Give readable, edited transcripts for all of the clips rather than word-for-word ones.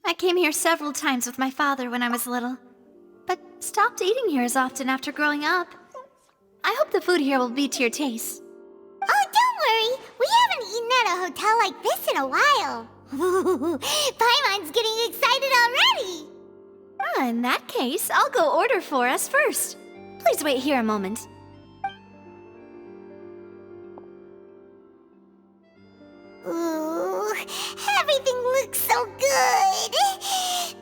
I came here several times with my father when I was little, but stopped eating here as often after growing up. I hope the food here will be to your taste. Oh, don't worry. We haven't eaten at a hotel like this in a while. Paimon's getting excited already. In that case, I'll go order for us first. Please wait here a moment. Ooh, everything looks so good.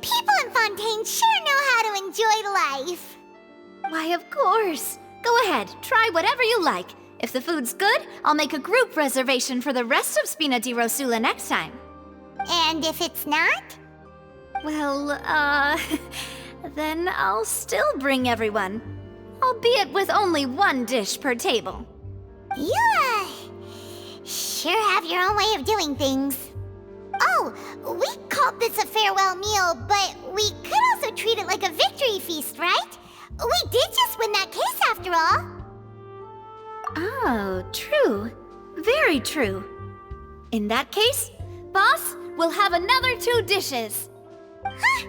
People in Fontaine sure know how to enjoy life. Why, of course. Go ahead, try whatever you like. If the food's good, I'll make a group reservation for the rest of Spina di Rosula next time. And if it's not? Well, then I'll still bring everyone. Albeit with only one dish per table. You, sure have your own way of doing things. Oh, we called this a farewell meal, but we could also treat it like a victory feast, right? We did just win that case after all. Oh, true. Very true. In that case, boss, we'll have another 2 dishes. Huh?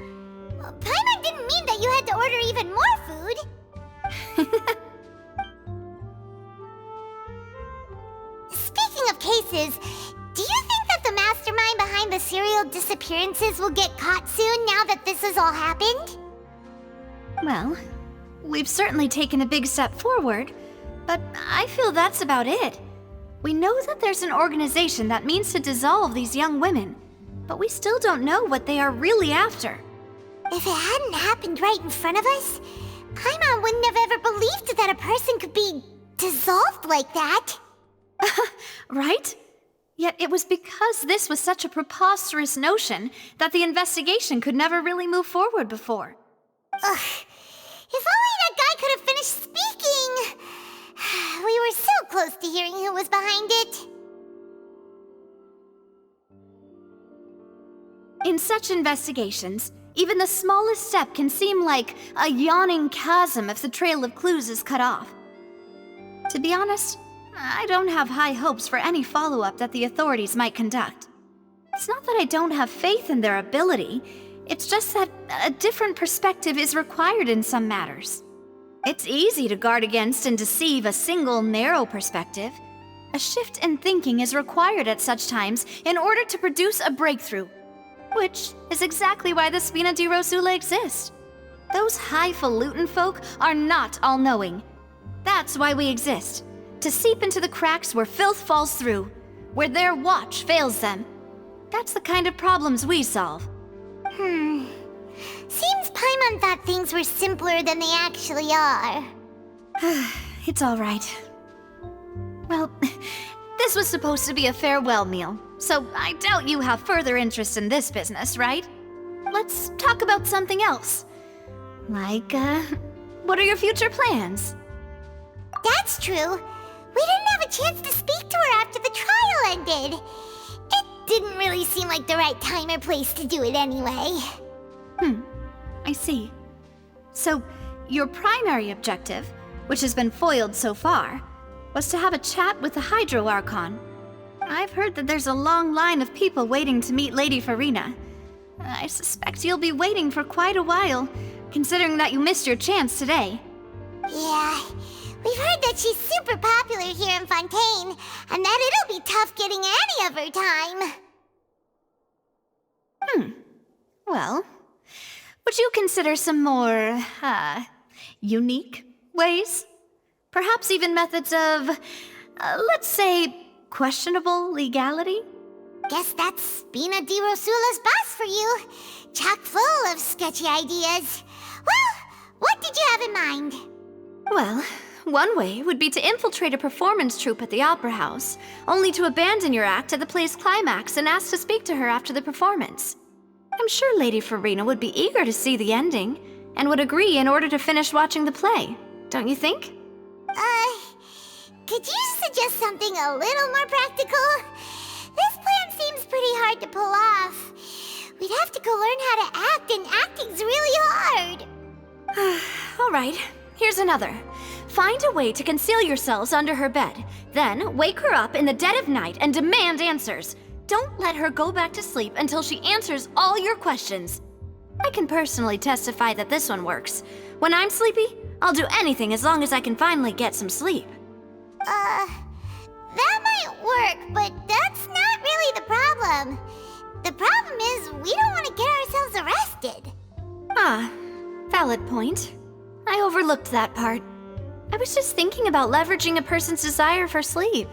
Paimon didn't mean that you had to order even more food. Speaking of cases, do you think that the mastermind behind the serial disappearances will get caught soon now that this has all happened? Well, we've certainly taken a big step forward, but I feel that's about it. We know that there's an organization that means to dissolve these young women, but we still don't know what they are really after. If it hadn't happened right in front of us, Paimon wouldn't have ever believed that a person could be dissolved like that. Right? Yet it was because this was such a preposterous notion that the investigation could never really move forward before. Ugh. If only that guy could have finished speaking! We were so close to hearing who was behind it. In such investigations, even the smallest step can seem like a yawning chasm if the trail of clues is cut off. To be honest, I don't have high hopes for any follow-up that the authorities might conduct. It's not that I don't have faith in their ability, it's just that a different perspective is required in some matters. It's easy to guard against and deceive a single narrow perspective. A shift in thinking is required at such times in order to produce a breakthrough, which is exactly why the Spina di Rosula exists. Those highfalutin folk are not all-knowing. That's why we exist, to seep into the cracks where filth falls through, where their watch fails them. That's the kind of problems we solve. Seems Paimon thought things were simpler than they actually are. It's all right. Well, this was supposed to be a farewell meal, so I doubt you have further interest in this business, right? Let's talk about something else. Like, what are your future plans? That's true. We didn't have a chance to speak to her after the trial ended. It didn't really seem like the right time or place to do it anyway. I see. So, your primary objective, which has been foiled so far, was to have a chat with the Hydro Archon. I've heard that there's a long line of people waiting to meet Lady Farina. I suspect you'll be waiting for quite a while, considering that you missed your chance today. Yeah, we've heard that she's super popular here in Fontaine, and that it'll be tough getting any of her time. Well, would you consider some more, unique ways? Perhaps even methods of, let's say, questionable legality? Guess that's Spina di Rosula's boss for you. Chock full of sketchy ideas. Well, what did you have in mind? Well, one way would be to infiltrate a performance troupe at the Opera House, only to abandon your act at the play's climax and ask to speak to her after the performance. I'm sure Lady Farina would be eager to see the ending, and would agree in order to finish watching the play, don't you think? Could you suggest something a little more practical? This plan seems pretty hard to pull off. We'd have to go learn how to act, and acting's really hard. All right, here's another. Find a way to conceal yourselves under her bed, then wake her up in the dead of night and demand answers. Don't let her go back to sleep until she answers all your questions. I can personally testify that this one works. When I'm sleepy, I'll do anything as long as I can finally get some sleep. That might work, but that's not really the problem. The problem is we don't want to get ourselves arrested. Ah, valid point. I overlooked that part. I was just thinking about leveraging a person's desire for sleep.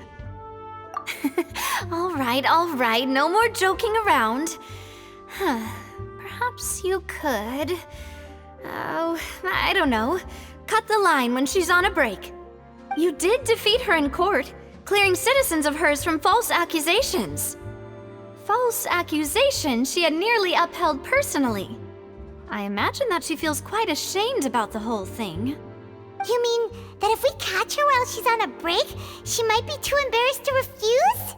All right, no more joking around. Perhaps you could... Oh, I don't know. Cut the line when she's on a break. You did defeat her in court, clearing citizens of hers from false accusations. False accusations she had nearly upheld personally. I imagine that she feels quite ashamed about the whole thing. You mean that if we catch her while she's on a break, she might be too embarrassed to refuse?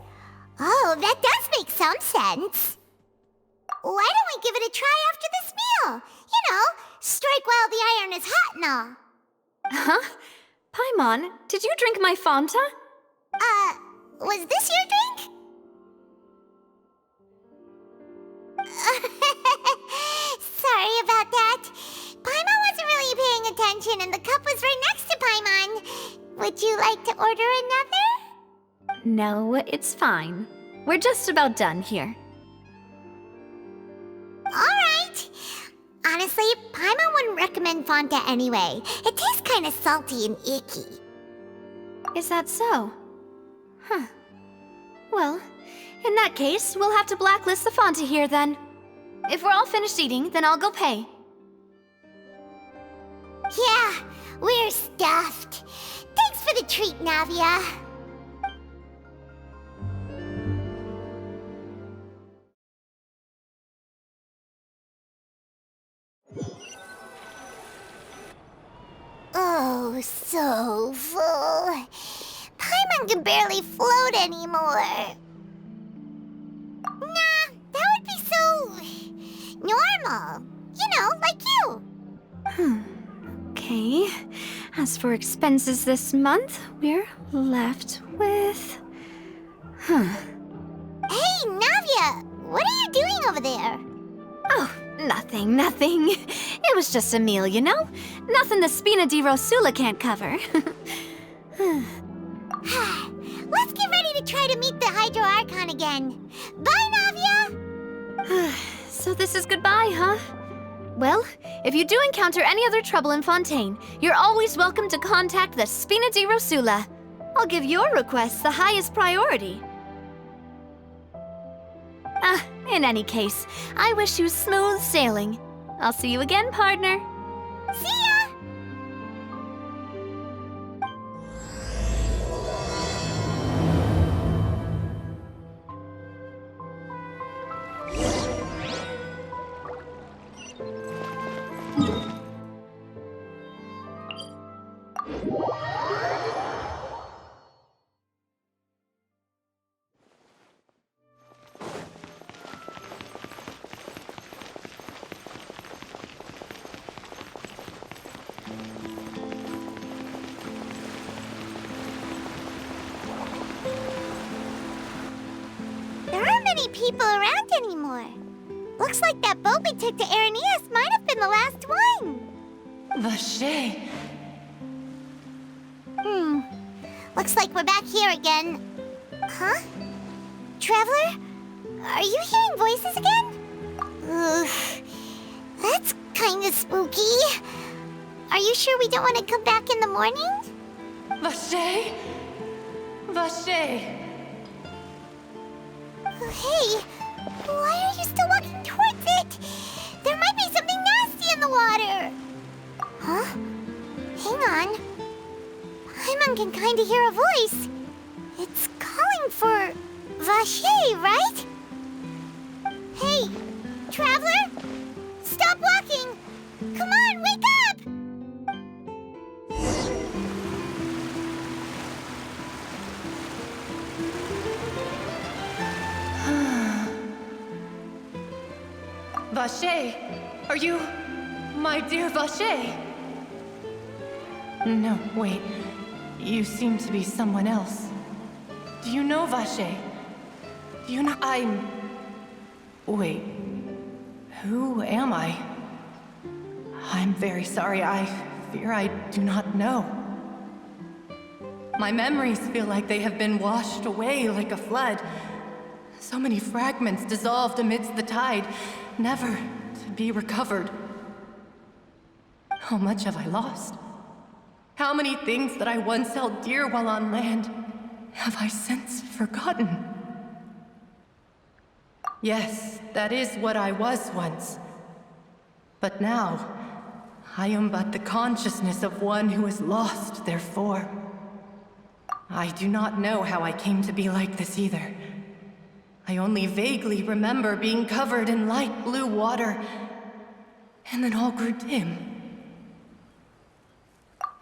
Oh, that does make some sense. Why don't we give it a try after this meal? You know, strike while the iron is hot and all. Huh? Paimon, did you drink my Fanta? Was this your drink? Sorry about that. Paimon wasn't really paying attention and the cup was right next to Paimon. Would you like to order another? No, it's fine. We're just about done here. Alright. Honestly, Paimon wouldn't recommend Fanta anyway. It tastes kinda salty and icky. Is that so? Huh. Well, in that case, we'll have to blacklist the Fanta here then. If we're all finished eating, then I'll go pay. Yeah, we're stuffed. Thanks for the treat, Navia. Oh, so full. Paimon can barely float anymore. Nah, that would be so... normal. You know, like you. Okay. As for expenses this month, we're left with... Hey, Navia! What are you doing over there? Oh, nothing. It was just a meal, you know? Nothing the Spina di Rosula can't cover. Let's get ready to try to meet the Hydro Archon again. Bye, Navia! So this is goodbye, huh? Well, if you do encounter any other trouble in Fontaine, you're always welcome to contact the Spina di Rosula. I'll give your requests the highest priority. In any case, I wish you smooth sailing. I'll see you again, partner. See ya! There aren't many people around anymore. Looks like that boat we took to Araneas might have been the last one. Vache. Looks like we're back here again. Huh? Traveler? Are you hearing voices again? Ugh. That's kinda spooky. Are you sure we don't want to come back in the morning? Vache. Vache. Hey, why are you still walking towards it? There might be something nasty in the water. Huh? Hang on. Paimon can kinda hear a voice. It's calling for Vache, right? Hey, Traveler? Stop walking! Come on, wake up! Vache, are you my dear Vache? No, wait. You seem to be someone else. Do you know Vache? Do you know Wait. Who am I? I'm very sorry. I fear I do not know. My memories feel like they have been washed away like a flood. So many fragments dissolved amidst the tide, never to be recovered. How much have I lost? How many things that I once held dear while on land have I since forgotten? Yes, that is what I was once. But now, I am but the consciousness of one who is lost, therefore. I do not know how I came to be like this either. I only vaguely remember being covered in light blue water, and then all grew dim.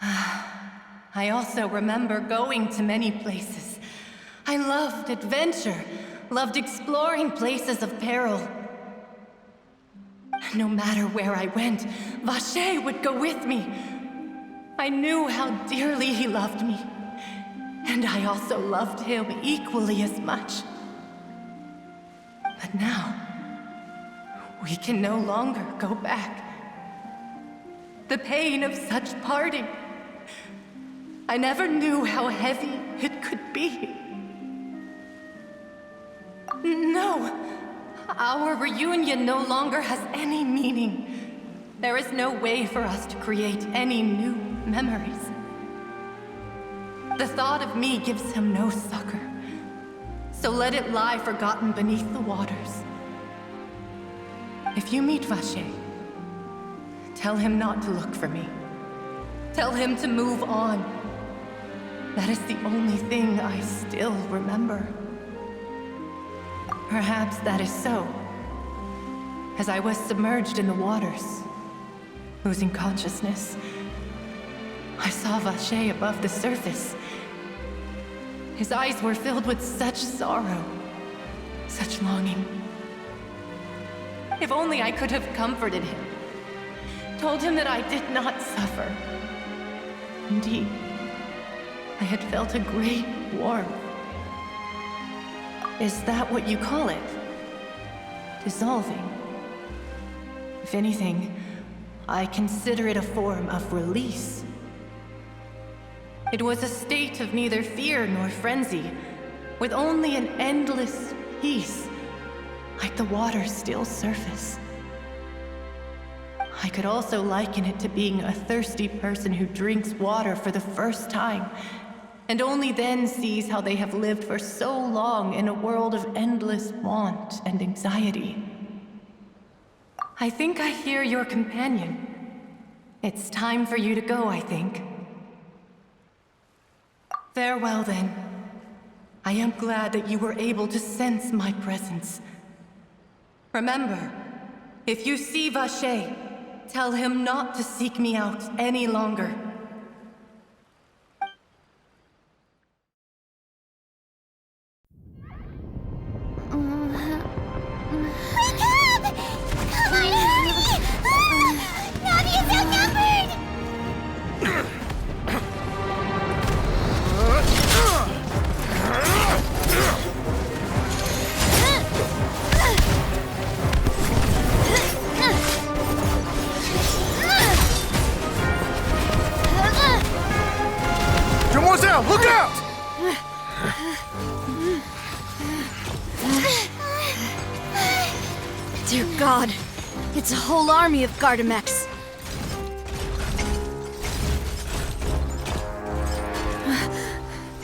I also remember going to many places. I loved adventure, loved exploring places of peril. No matter where I went, Vacher would go with me. I knew how dearly he loved me, and I also loved him equally as much. But now, we can no longer go back. The pain of such parting, I never knew how heavy it could be. No, our reunion no longer has any meaning. There is no way for us to create any new memories. The thought of me gives him no succor, so let it lie forgotten beneath the waters. If you meet Vacher, tell him not to look for me. Tell him to move on. That is the only thing I still remember. Perhaps that is so. As I was submerged in the waters, losing consciousness, I saw Vacher above the surface. His eyes were filled with such sorrow, such longing. If only I could have comforted him, told him that I did not suffer. Indeed, I had felt a great warmth. Is that what you call it? Dissolving? If anything, I consider it a form of release. It was a state of neither fear nor frenzy, with only an endless peace, like the water's still surface. I could also liken it to being a thirsty person who drinks water for the first time, and only then sees how they have lived for so long in a world of endless want and anxiety. I think I hear your companion. It's time for you to go, I think. Farewell, then. I am glad that you were able to sense my presence. Remember, if you see Vacher, tell him not to seek me out any longer. Wake up! Come on, hurry! Navi is outnumbered! Demoiselle, look out! Dear God, it's a whole army of Gardamex.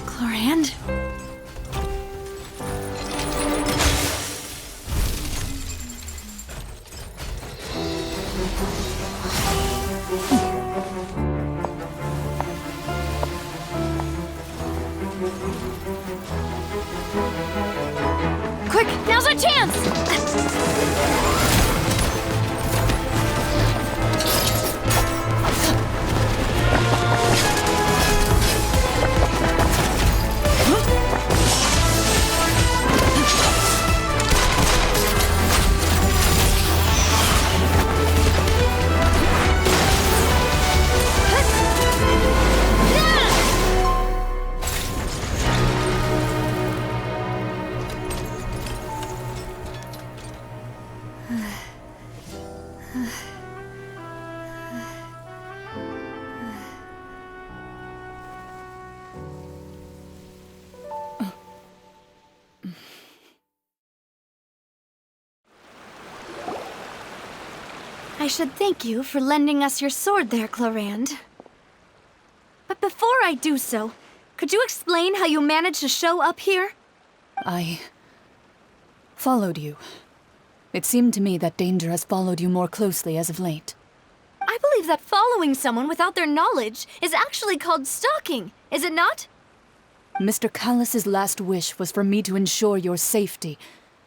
Chlorand? Quick, now's our chance! I should thank you for lending us your sword there, Clarand. But before I do so, could you explain how you managed to show up here? I followed you. It seemed to me that danger has followed you more closely as of late. I believe that following someone without their knowledge is actually called stalking, is it not? Mr. Callus's last wish was for me to ensure your safety,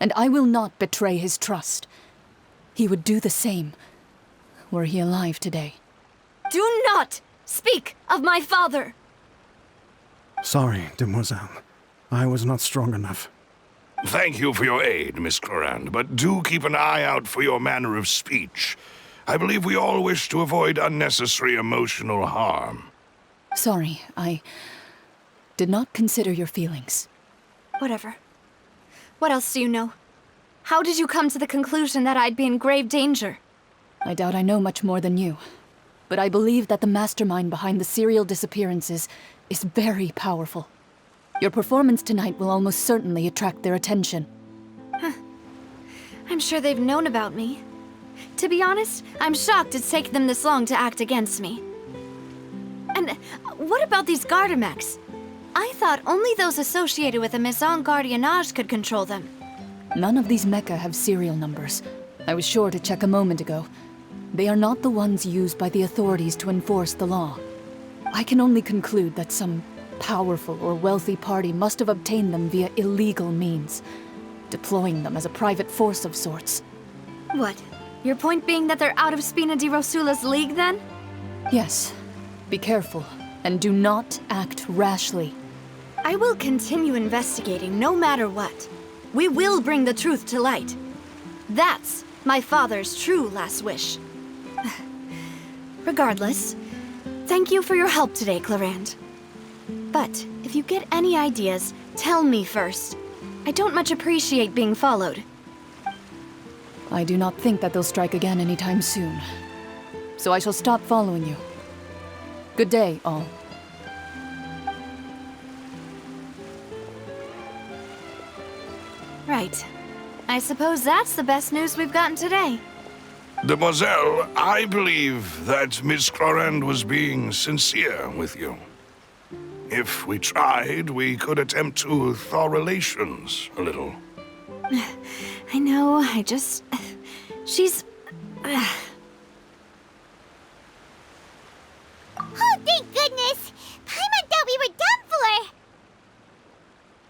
and I will not betray his trust. He would do the same, were he alive today. Do not speak of my father! Sorry, demoiselle. I was not strong enough. Thank you for your aid, Miss Clarand, but do keep an eye out for your manner of speech. I believe we all wish to avoid unnecessary emotional harm. Sorry, I did not consider your feelings. Whatever. What else do you know? How did you come to the conclusion that I'd be in grave danger? I doubt I know much more than you, but I believe that the mastermind behind the serial disappearances is very powerful. Your performance tonight will almost certainly attract their attention. I'm sure they've known about me. To be honest, I'm shocked it's taken them this long to act against me. And what about these Gardamex? I thought only those associated with the Maison Gardiennage could control them. None of these mecha have serial numbers. I was sure to check a moment ago. They are not the ones used by the authorities to enforce the law. I can only conclude that some powerful or wealthy party must have obtained them via illegal means, deploying them as a private force of sorts. What? Your point being that they're out of Spina di Rosula's league, then? Yes. Be careful, and do not act rashly. I will continue investigating no matter what. We will bring the truth to light. That's my father's true last wish. Regardless, thank you for your help today, Clarand. But if you get any ideas, tell me first. I don't much appreciate being followed. I do not think that they'll strike again anytime soon. So I shall stop following you. Good day, all. Right. I suppose that's the best news we've gotten today. Demoiselle, I believe that Miss Clarand was being sincere with you. If we tried, we could attempt to thaw relations a little. I know, she's... Oh, thank goodness! Paimon thought we were done for!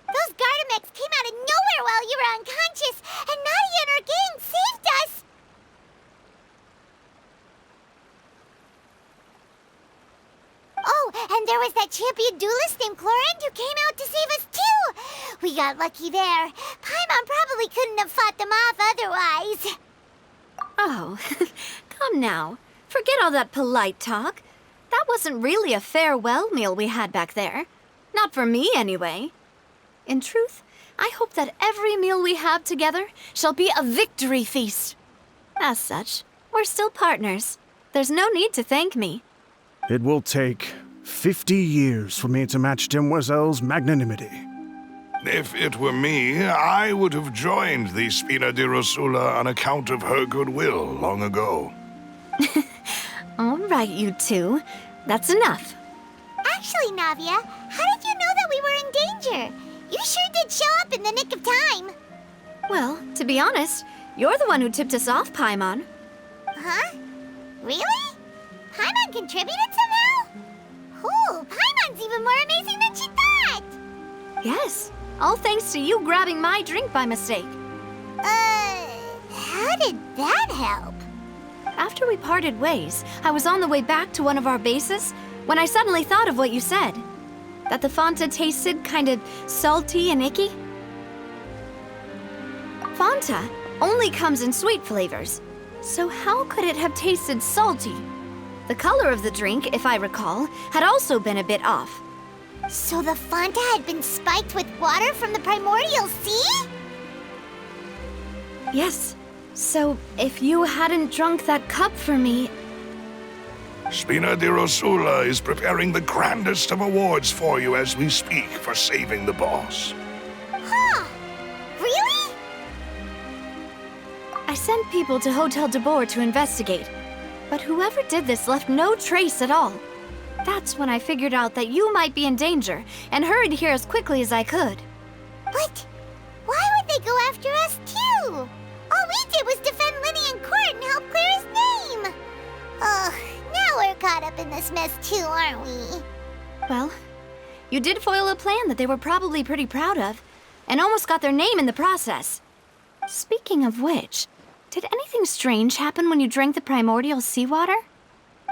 Those Gardamex came out of nowhere while you were unconscious, and Nadia and her gang saved us! Oh, and there was that champion duelist named Clarand who came out to save us too! We got lucky there. Paimon probably couldn't have fought them off otherwise. Oh, come now. Forget all that polite talk. That wasn't really a farewell meal we had back there. Not for me, anyway. In truth, I hope that every meal we have together shall be a victory feast. As such, we're still partners. There's no need to thank me. It will take 50 years for me to match Demoiselle's magnanimity. If it were me, I would have joined the Spina di Rosula on account of her goodwill long ago. All right, you two. That's enough. Actually, Navia, how did you know that we were in danger? You sure did show up in the nick of time. Well, to be honest, you're the one who tipped us off, Paimon. Huh? Really? Paimon contributed somehow? Ooh, Paimon's even more amazing than she thought! Yes, all thanks to you grabbing my drink by mistake. How did that help? After we parted ways, I was on the way back to one of our bases when I suddenly thought of what you said. That the Fanta tasted kind of salty and icky. Fanta only comes in sweet flavors, so how could it have tasted salty? The color of the drink, if I recall, had also been a bit off. So the Fanta had been spiked with water from the primordial sea? Yes, So, if you hadn't drunk that cup for me... Spina di Rosula is preparing the grandest of awards for you as we speak for saving the boss. Huh? Really? I sent people to Hotel de Boer to investigate, but whoever did this left no trace at all. That's when I figured out that you might be in danger, and hurried here as quickly as I could. But why would they go after us too? All we did was defend Lenny in court and help clear his name. Ugh, now we're caught up in this mess too, aren't we? Well, you did foil a plan that they were probably pretty proud of, and almost got their name in the process. Speaking of which, did anything strange happen when you drank the primordial seawater?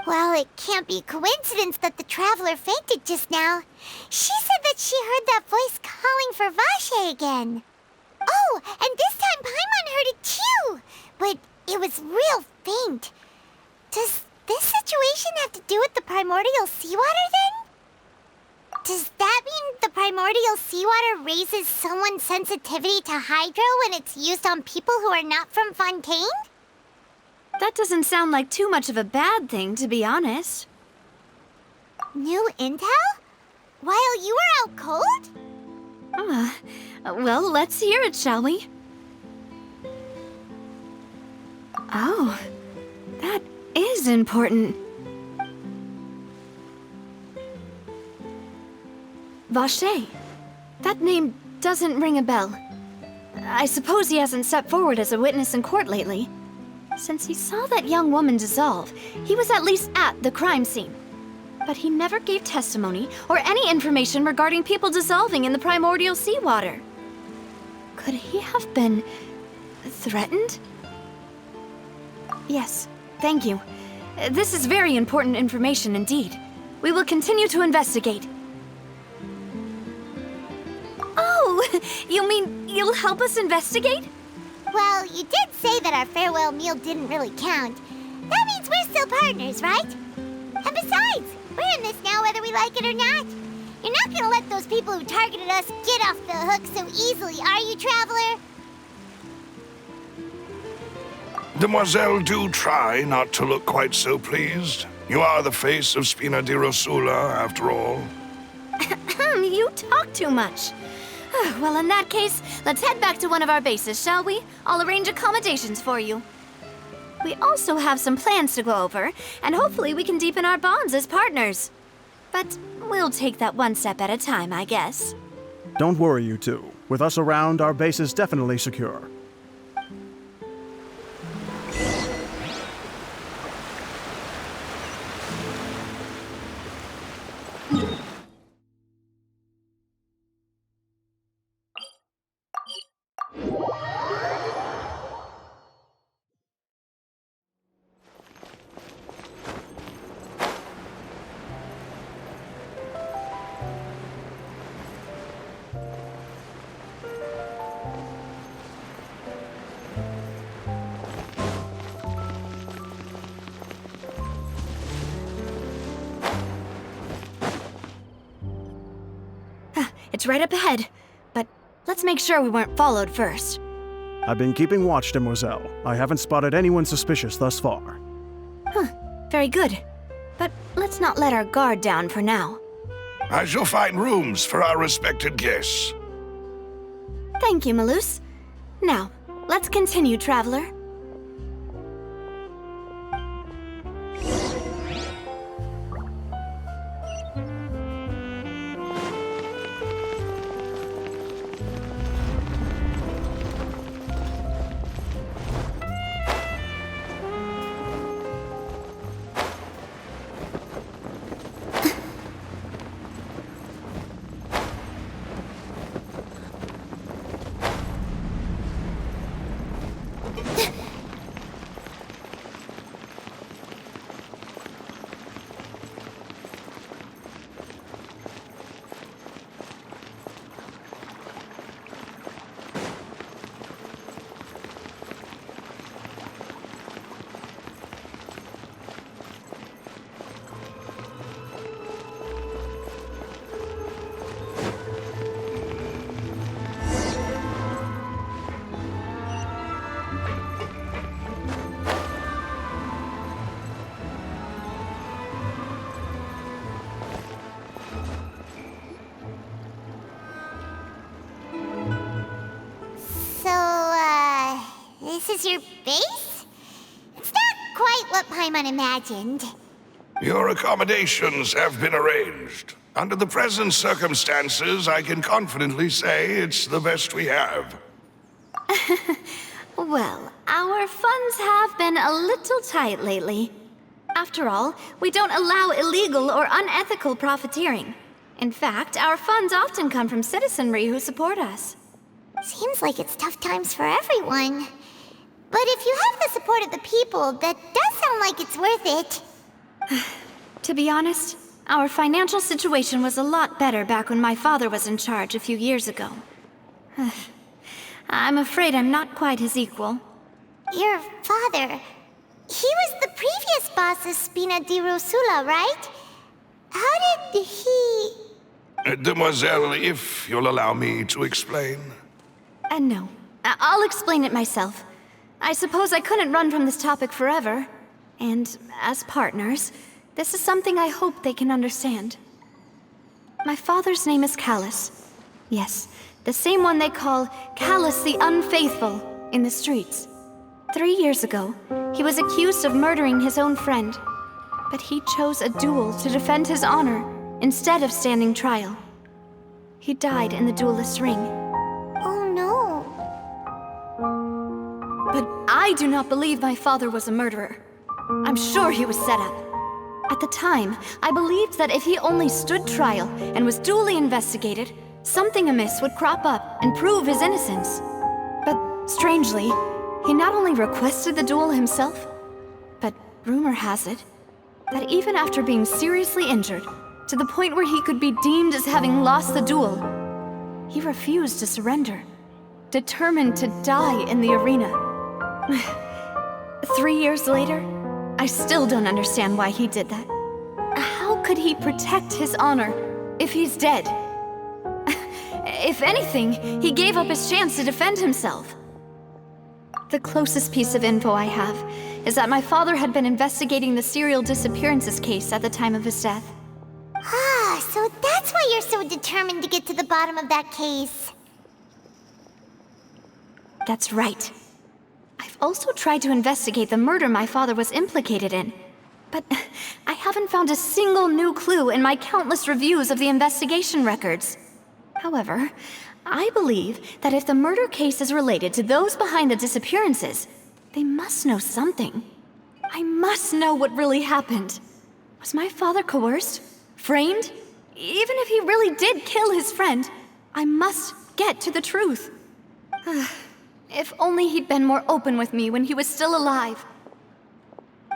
Well, it can't be a coincidence that the traveler fainted just now. She said that she heard that voice calling for Vache again. Oh, and this time Paimon heard it too, but it was real faint. Does this situation have to do with the primordial seawater then? Does that mean the primordial seawater raises someone's sensitivity to hydro when it's used on people who are not from Fontaine? That doesn't sound like too much of a bad thing, to be honest. New intel? While you were out cold? Well, let's hear it, shall we? Oh, that is important. Vache. That name doesn't ring a bell. I suppose he hasn't stepped forward as a witness in court lately. Since he saw that young woman dissolve, he was at least at the crime scene. But he never gave testimony or any information regarding people dissolving in the primordial seawater. Could he have been threatened? Yes, thank you. This is very important information indeed. We will continue to investigate. Oh, you mean you'll help us investigate? Well, you did say that our farewell meal didn't really count. That means we're still partners, right? And besides, we're in this now whether we like it or not. You're not gonna let those people who targeted us get off the hook so easily, are you, Traveler? Demoiselle, do try not to look quite so pleased. You are the face of Spina di Rosula, after all. You talk too much. Well, in that case, let's head back to one of our bases, shall we? I'll arrange accommodations for you. We also have some plans to go over, and hopefully we can deepen our bonds as partners. But we'll take that one step at a time, I guess. Don't worry, you two. With us around, our base is definitely secure. It's right up ahead, but let's make sure we weren't followed first. I've been keeping watch, Demoiselle. I haven't spotted anyone suspicious thus far. Very good. But let's not let our guard down for now. I shall find rooms for our respected guests. Thank you, Malus. Now, let's continue, Traveler. is your base? It's not quite what Paimon imagined. Your accommodations have been arranged. Under the present circumstances, I can confidently say it's the best we have. Well, our funds have been a little tight lately. After all, we don't allow illegal or unethical profiteering. In fact, our funds often come from citizenry who support us. Seems like it's tough times for everyone. But if you have the support of the people, that does sound like it's worth it. To be honest, our financial situation was a lot better back when my father was in charge a few years ago. I'm afraid I'm not quite his equal. Your father... he was the previous boss of Spina di Rosula, right? How did he... Demoiselle, if you'll allow me to explain. No. I'll explain it myself. I suppose I couldn't run from this topic forever. And as partners, this is something I hope they can understand. My father's name is Callus. Yes, the same one they call Callus the Unfaithful in the streets. 3 years ago, he was accused of murdering his own friend. But he chose a duel to defend his honor instead of standing trial. He died in the duelist's ring. Oh no. But I do not believe my father was a murderer. I'm sure he was set up. At the time, I believed that if he only stood trial and was duly investigated, something amiss would crop up and prove his innocence. But strangely, he not only requested the duel himself, but rumor has it that even after being seriously injured, to the point where he could be deemed as having lost the duel, he refused to surrender, determined to die in the arena. 3 years later, I still don't understand why he did that. How could he protect his honor if he's dead? If anything, he gave up his chance to defend himself. The closest piece of info I have is that my father had been investigating the serial disappearances case at the time of his death. Ah, so that's why you're so determined to get to the bottom of that case. That's right. I've also tried to investigate the murder my father was implicated in, but I haven't found a single new clue in my countless reviews of the investigation records. However, I believe that if the murder case is related to those behind the disappearances, they must know something. I must know what really happened. Was my father coerced? Framed? Even if he really did kill his friend, I must get to the truth. If only he'd been more open with me when he was still alive.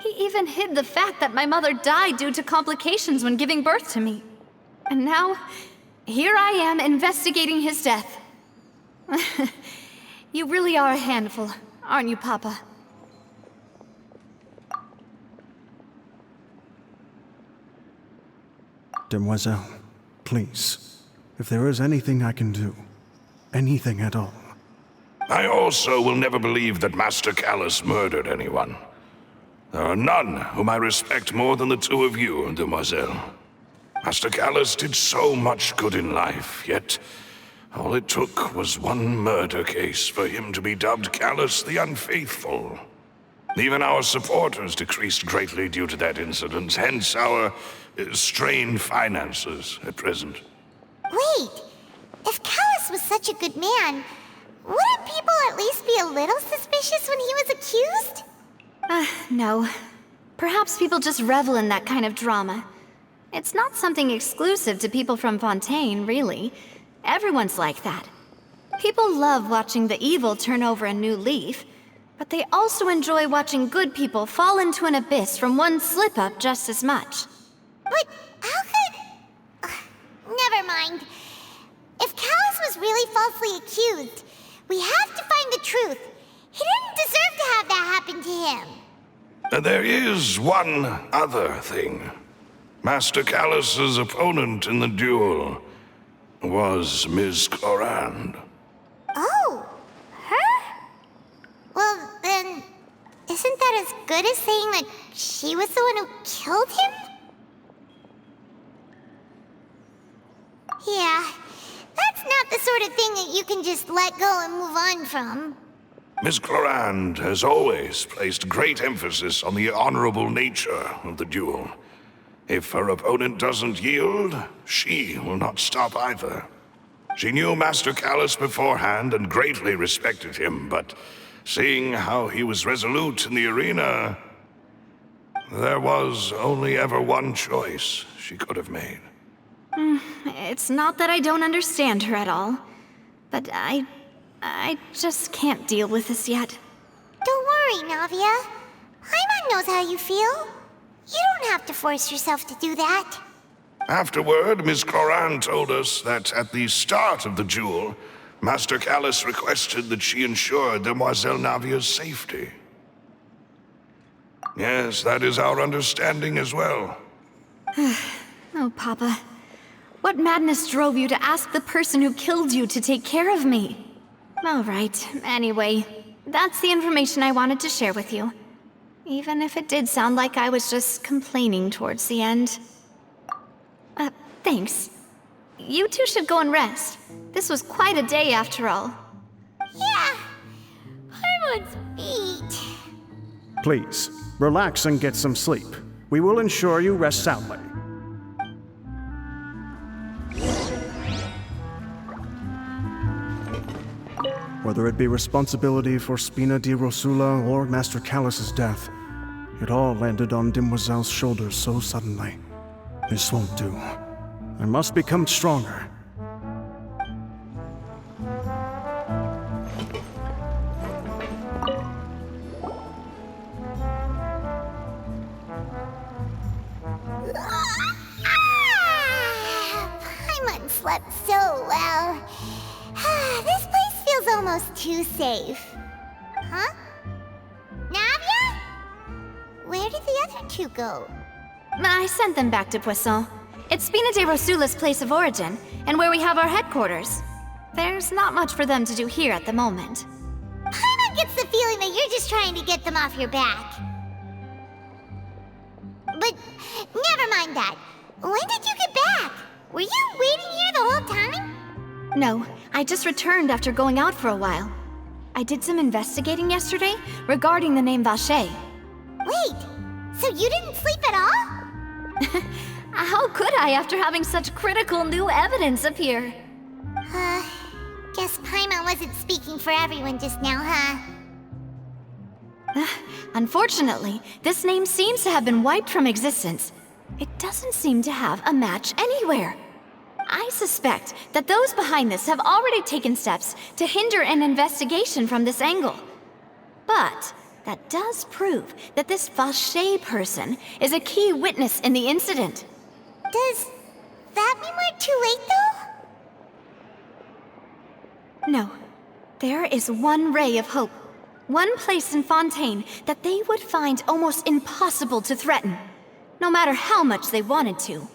He even hid the fact that my mother died due to complications when giving birth to me. And now, here I am investigating his death. You really are a handful, aren't you, Papa? Demoiselle, please, if there is anything I can do, anything at all. I also will never believe that Master Callus murdered anyone. There are none whom I respect more than the two of you, Demoiselle. Master Callus did so much good in life, yet all it took was one murder case for him to be dubbed Callus the Unfaithful. Even our supporters decreased greatly due to that incident, hence our strained finances at present. Wait, if Callus was such a good man, wouldn't people at least be a little suspicious when he was accused? No. Perhaps people just revel in that kind of drama. It's not something exclusive to people from Fontaine, really. Everyone's like that. People love watching the evil turn over a new leaf, but they also enjoy watching good people fall into an abyss from one slip-up just as much. But how could... never mind. If Callus was really falsely accused, we have to find the truth. He didn't deserve to have that happen to him. There is one other thing. Master Callus's opponent in the duel was Ms. Clorand. Oh, her? Well, then, isn't that as good as saying that she was the one who killed him? Yeah, that's not the sort of thing that you can just let go and move on from. Miss Clorand has always placed great emphasis on the honorable nature of the duel. If her opponent doesn't yield, she will not stop either. She knew Master Callus beforehand and greatly respected him, but seeing how he was resolute in the arena, there was only ever one choice she could have made. It's not that I don't understand her at all, but I just can't deal with this yet. Don't worry, Navia. Paimon knows how you feel. You don't have to force yourself to do that. Afterward, Miss Clorand told us that at the start of the duel, Master Callus requested that she ensure Demoiselle Navia's safety. Yes, that is our understanding as well. Oh, Papa. What madness drove you to ask the person who killed you to take care of me? All right, anyway, that's the information I wanted to share with you. Even if it did sound like I was just complaining towards the end. Thanks. You two should go and rest. This was quite a day after all. Yeah, Paimon's beat. Please, relax and get some sleep. We will ensure you rest soundly. Whether it be responsibility for Spina di Rosula or Master Callus's death, it all landed on Demoiselle's shoulders so suddenly. This won't do. I must become stronger. Paimon slept so well. This place feels almost too safe. Huh? Navia? Where did the other two go? I sent them back to Poisson. It's Spina di Rosula's place of origin, and where we have our headquarters. There's not much for them to do here at the moment. Paimon gets the feeling that you're just trying to get them off your back. But never mind that. When did you get back? Were you waiting here the whole time? No, I just returned after going out for a while. I did some investigating yesterday regarding the name Vache. Wait, so you didn't sleep at all? How could I after having such critical new evidence appear? Guess Paimon wasn't speaking for everyone just now, huh? Unfortunately, this name seems to have been wiped from existence. It doesn't seem to have a match anywhere. I suspect that those behind this have already taken steps to hinder an investigation from this angle. But that does prove that this Vache person is a key witness in the incident. Does that mean we're too late, though? No. There is one ray of hope. One place in Fontaine that they would find almost impossible to threaten, no matter how much they wanted to.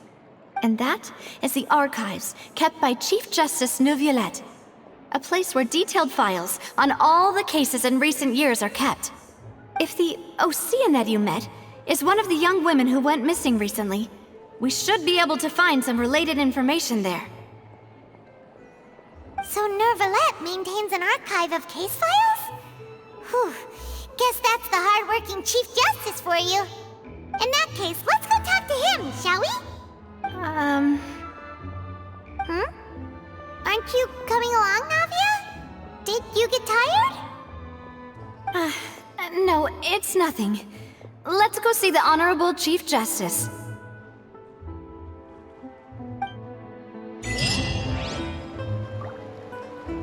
And that is the archives kept by Chief Justice Neuvillette, a place where detailed files on all the cases in recent years are kept. If the Oceanette you met is one of the young women who went missing recently, we should be able to find some related information there. So Neuvillette maintains an archive of case files? Whew, guess that's the hard-working Chief Justice for you. In that case, let's go talk to him, shall we? Aren't you coming along, Navia? Did you get tired? No, it's nothing. Let's go see the Honorable Chief Justice.